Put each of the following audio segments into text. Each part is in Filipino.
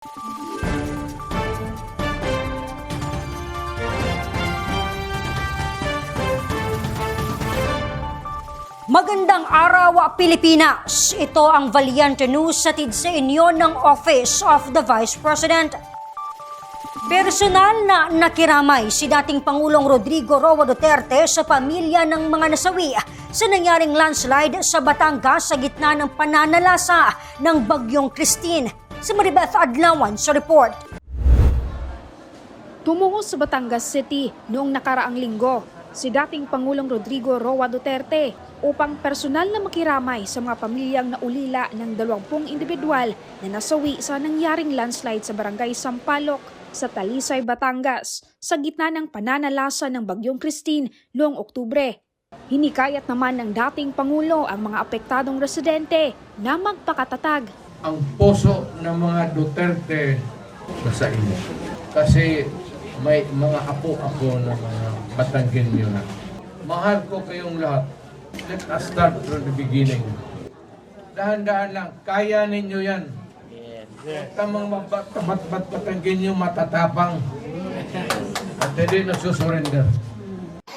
Magandang araw, Pilipinas! Ito ang Valiente News hatid sa inyo ng Office of the Vice President. Personal na nakiramay si dating Pangulong Rodrigo Roa Duterte sa pamilya ng mga nasawi sa nangyaring landslide sa Batangas sa gitna ng pananalasa ng Bagyong Christine. Si Maribeth Adlawan sa report. Tumungo sa Batangas City noong nakaraang linggo si dating Pangulong Rodrigo Roa Duterte upang personal na makiramay sa mga pamilyang naulila ng 20 individual na nasawi sa nangyaring landslide sa Barangay Sampaloc sa Talisay, Batangas sa gitna ng pananalasa ng Bagyong Christine noong Oktubre. Hinikayat naman ng dating Pangulo ang mga apektadong residente na magpakatatag. Ang puso ng mga Duterte nasa inyo. Kasi may mga apo-apo na mga Batanggenyo na. Mahal ko kayong lahat. Let us start from the beginning. Dahan-dahan lang, kaya ninyo yan. Tamang Batanggenyo matatapang at hindi nagsusurrender.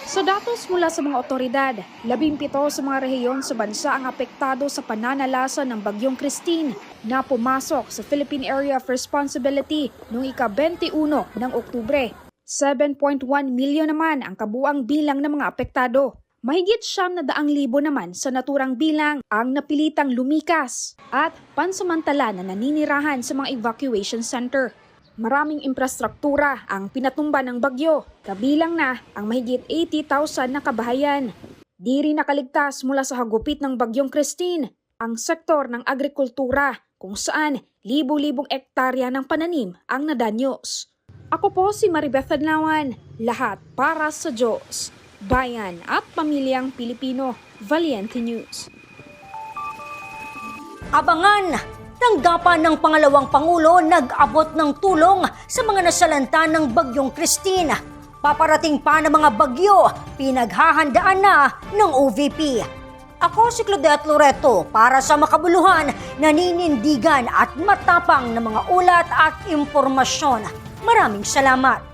Sa datos mula sa mga otoridad, 17 sa mga rehiyon sa bansa ang apektado sa pananalasa ng Bagyong Christine na pumasok sa Philippine Area of Responsibility noong ika-21 ng Oktubre. 7.1 milyon naman ang kabuang bilang ng mga apektado. Mahigit 900,000 naman sa naturang bilang ang napilitang lumikas at pansamantala na naninirahan sa mga evacuation center. Maraming infrastruktura ang pinatumba ng bagyo, kabilang na ang mahigit 80,000 na kabahayan. Di rin nakaligtas mula sa hagupit ng Bagyong Christine ang sektor ng agrikultura kung saan libu-libong ektarya ng pananim ang nadanyos. Ako po si Maribeth Adlawan, lahat para sa Diyos, bayan at pamilyang Pilipino, Valiente News. Abangan! Tanggapan ng pangalawang Pangulo nag-abot ng tulong sa mga nasalanta ng Bagyong Christine. Paparating pa ng mga bagyo, pinaghahandaan na ng OVP. Ako si Claudette Loreto para sa makabuluhan, naninindigan at matapang na mga ulat at impormasyon. Maraming salamat.